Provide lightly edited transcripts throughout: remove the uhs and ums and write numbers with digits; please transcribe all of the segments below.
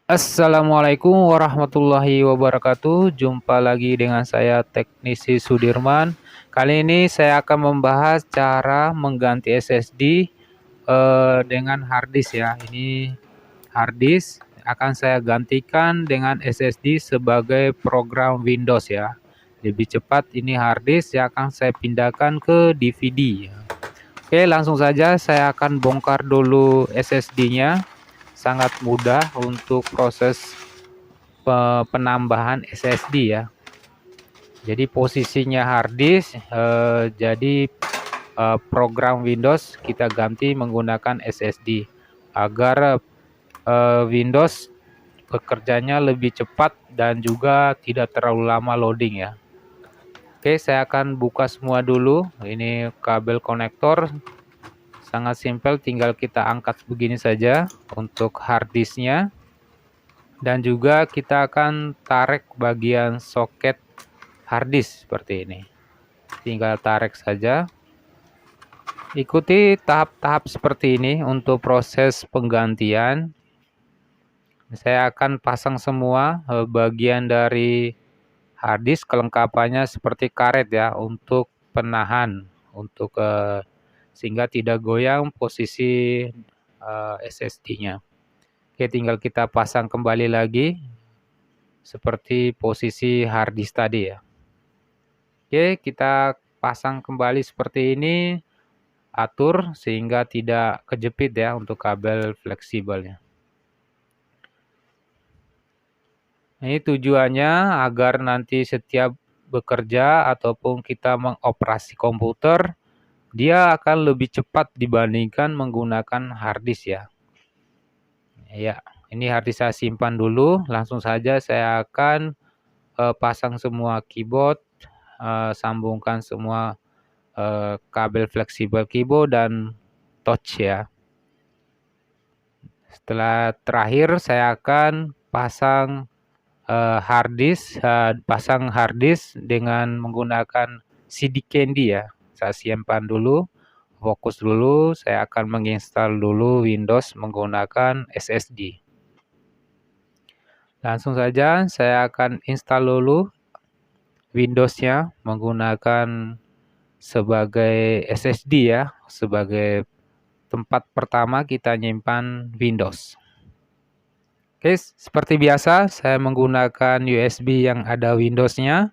Assalamualaikum warahmatullahi wabarakatuh. Jumpa lagi dengan saya Teknisi Sudirman. Kali ini saya akan membahas cara mengganti SSD dengan hard disk ya. Ini hard disk akan saya gantikan dengan SSD sebagai program Windows ya. Lebih cepat ini hard disk yang akan saya pindahkan ke DVD ya. Oke, langsung saja saya akan bongkar dulu SSD-nya. Sangat mudah untuk proses penambahan SSD ya. Jadi posisinya hard disk, jadi program Windows kita ganti menggunakan SSD agar Windows bekerjanya lebih cepat dan juga tidak terlalu lama loading ya. Oke, saya akan buka semua dulu. Ini kabel konektor, sangat simpel, tinggal kita angkat begini saja untuk hard disknya. Dan juga kita akan tarik bagian soket hard disk seperti ini. Tinggal tarik saja. Ikuti tahap-tahap seperti ini untuk proses penggantian. Saya akan pasang semua bagian dari hard disk, kelengkapannya seperti karet ya untuk penahan, untuk sehingga tidak goyang posisi SSD-nya. Oke, tinggal kita pasang kembali lagi seperti posisi hard disk tadi ya. Oke, kita pasang kembali seperti ini, atur sehingga tidak kejepit ya untuk kabel fleksibelnya. Ini tujuannya agar nanti setiap bekerja ataupun kita mengoperasi komputer, dia akan lebih cepat dibandingkan menggunakan hard disk ya. Ya, ini hard disk saya simpan dulu, langsung saja saya akan pasang semua keyboard, sambungkan semua kabel fleksibel keyboard dan touch ya. Setelah terakhir saya akan pasang pasang hard disk dengan menggunakan CD Candy ya. Saya simpan dulu, fokus dulu, saya akan menginstal dulu Windows menggunakan SSD. Langsung saja saya akan install dulu Windows-nya menggunakan sebagai SSD ya, sebagai tempat pertama kita nyimpan Windows. Oke, seperti biasa saya menggunakan USB yang ada Windows-nya.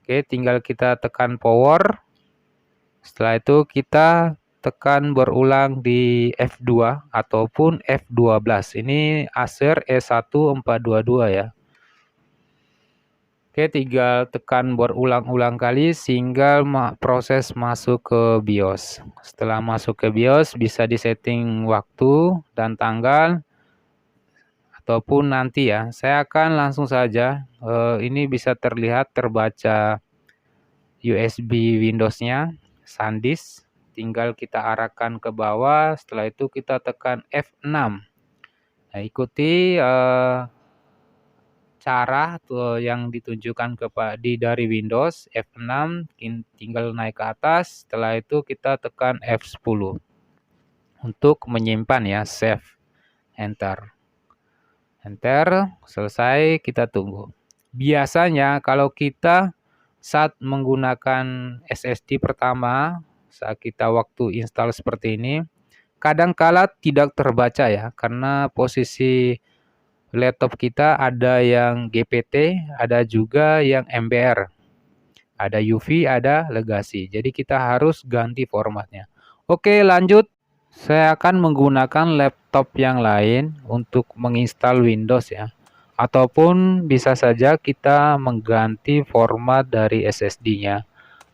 Oke, tinggal kita tekan power. Setelah itu kita tekan berulang di F2 ataupun F12. Ini Acer E1422 ya. Oke, tinggal tekan berulang-ulang kali sehingga proses masuk ke BIOS. Setelah masuk ke BIOS bisa disetting waktu dan tanggal ataupun nanti ya. Saya akan langsung saja, ini bisa terlihat terbaca USB Windows-nya, SanDisk. Tinggal kita arahkan ke bawah, setelah itu kita tekan F6. Nah, ikuti cara yang ditunjukkan dari Windows F6, tinggal naik ke atas, setelah itu kita tekan F10 untuk menyimpan ya, save, enter. Enter, selesai, kita tunggu. Biasanya kalau kita saat menggunakan SSD pertama, saat kita waktu install seperti ini, kadangkala tidak terbaca ya, karena posisi laptop kita ada yang GPT, ada juga yang MBR. Ada UV, ada Legacy. Jadi kita harus ganti formatnya. Oke, lanjut. Saya akan menggunakan laptop yang lain untuk menginstal Windows ya. Ataupun bisa saja kita mengganti format dari SSD-nya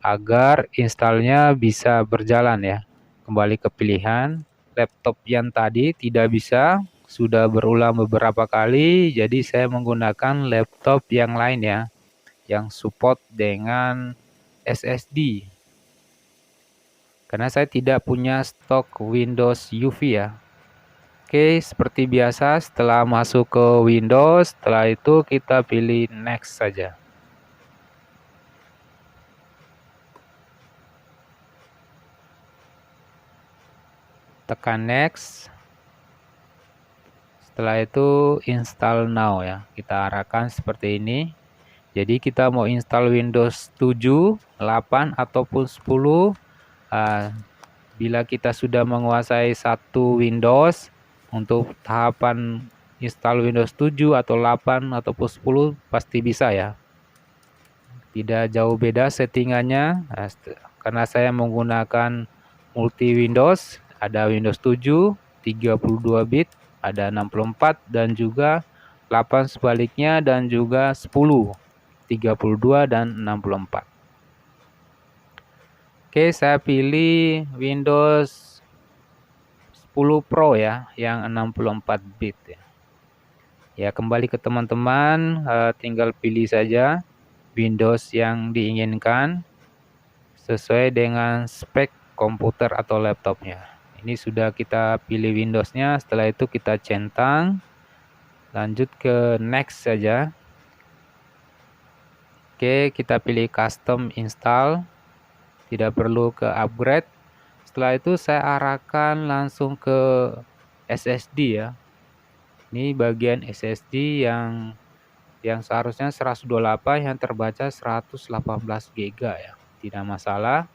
agar installnya bisa berjalan ya. Kembali ke pilihan, laptop yang tadi tidak bisa, sudah berulang beberapa kali, jadi saya menggunakan laptop yang lain ya, yang support dengan SSD. Karena saya tidak punya stok Windows UV ya. Oke, seperti biasa setelah masuk ke Windows, setelah itu kita pilih next saja. Tekan next. Setelah itu install now ya. Kita arahkan seperti ini. Jadi kita mau install Windows 7, 8 ataupun 10. Bila kita sudah menguasai satu Windows, untuk tahapan install Windows 7 atau 8 ataupun 10 pasti bisa ya. Tidak jauh beda settingannya. Karena saya menggunakan multi Windows, ada Windows 7 32 bit, ada 64 dan juga 8 sebaliknya, dan juga 10 32 dan 64. Oke, saya pilih Windows 10 Pro ya, yang 64 bit ya. Ya, kembali ke teman-teman, tinggal pilih saja Windows yang diinginkan sesuai dengan spek komputer atau laptopnya. Ini sudah kita pilih Windowsnya, setelah itu kita centang, lanjut ke next saja. Oke, kita pilih custom install, tidak perlu ke upgrade. Setelah itu saya arahkan langsung ke SSD ya. Ini bagian SSD yang seharusnya 128, yang terbaca 118 GB ya. Tidak masalah.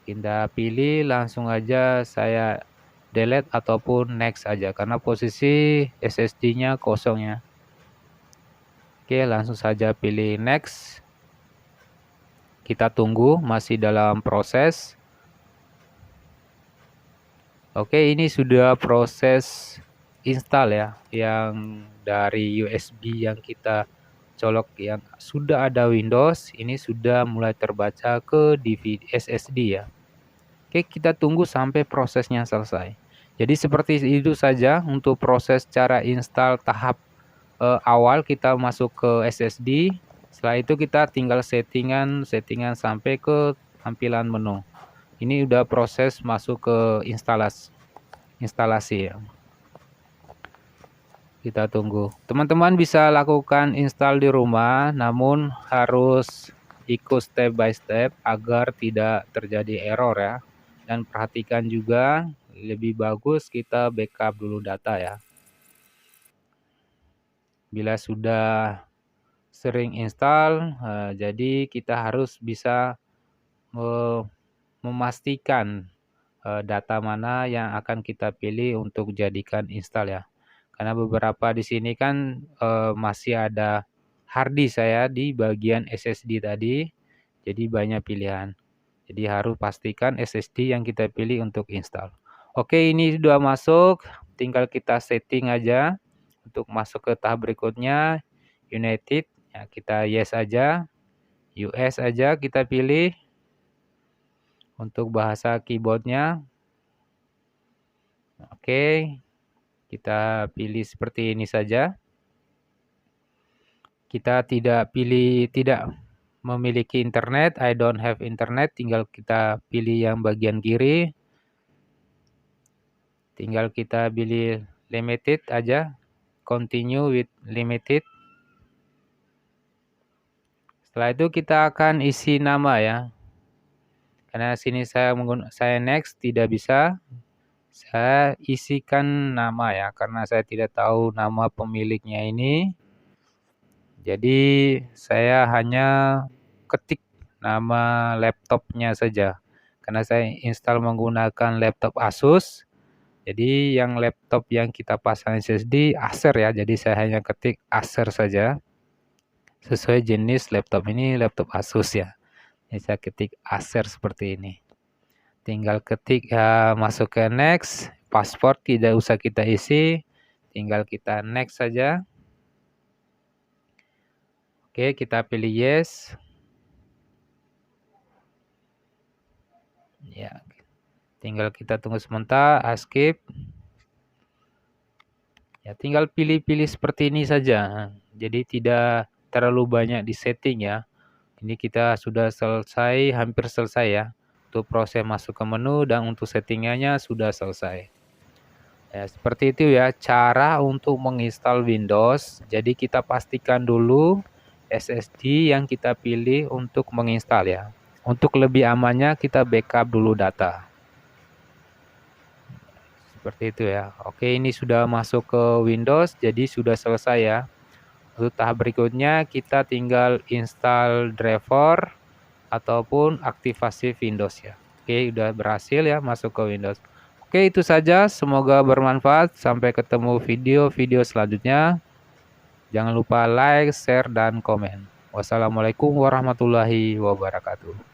Kita pilih langsung aja, saya delete ataupun next aja karena posisi SSD-nya kosong ya. Oke, langsung saja pilih next. Kita tunggu, masih dalam proses. Oke, ini sudah proses install ya, yang dari USB yang kita colok yang sudah ada Windows, ini sudah mulai terbaca ke DVD SSD ya. Oke, kita tunggu sampai prosesnya selesai. Jadi seperti itu saja untuk proses cara install tahap awal. Kita masuk ke SSD, setelah itu kita tinggal settingan sampai ke tampilan menu. Ini udah proses masuk ke instalasi ya. Kita tunggu. Teman-teman bisa lakukan install di rumah, namun harus ikut step by step agar tidak terjadi error ya. Dan perhatikan juga, lebih bagus kita backup dulu data ya. Bila sudah sering install, jadi kita harus bisa memastikan data mana yang akan kita pilih untuk jadikan install ya. Karena beberapa di sini kan masih ada hard disk saya di bagian SSD tadi, jadi banyak pilihan. Jadi harus pastikan SSD yang kita pilih untuk install. Oke, ini sudah masuk, tinggal kita setting aja untuk masuk ke tahap berikutnya. United, ya kita yes aja, US aja kita pilih. Untuk bahasa keyboardnya, oke. Kita pilih seperti ini saja. Kita tidak memiliki internet, I don't have internet, tinggal kita pilih yang bagian kiri. Tinggal kita pilih limited aja, continue with limited. Setelah itu kita akan isi nama ya. Karena sini saya next, tidak bisa. Saya isikan nama ya, karena saya tidak tahu nama pemiliknya ini. Jadi saya hanya ketik nama laptopnya saja. Karena saya install menggunakan laptop Asus. Jadi yang laptop yang kita pasang SSD Acer ya. Jadi saya hanya ketik Acer saja. Sesuai jenis laptop ini, laptop Asus ya. Jadi saya ketik Acer seperti ini. Tinggal ketik masuk ke next, password tidak usah kita isi, tinggal kita next saja. Oke, kita pilih yes. Ya, tinggal kita tunggu sebentar, skip. Ya, tinggal pilih-pilih seperti ini saja. Jadi tidak terlalu banyak di setting ya. Ini kita sudah selesai, hampir selesai ya. Untuk proses masuk ke menu dan untuk settingannya sudah selesai. Ya, seperti itu ya cara untuk menginstal Windows. Jadi kita pastikan dulu SSD yang kita pilih untuk menginstal ya. Untuk lebih amannya kita backup dulu data. Seperti itu ya. Oke, ini sudah masuk ke Windows, jadi sudah selesai ya. Untuk tahap berikutnya kita tinggal install driver ataupun aktivasi Windows ya. Oke, udah berhasil ya masuk ke Windows. Oke, itu saja. Semoga bermanfaat. Sampai ketemu video-video selanjutnya. Jangan lupa like, share, dan komen. Wassalamualaikum warahmatullahi wabarakatuh.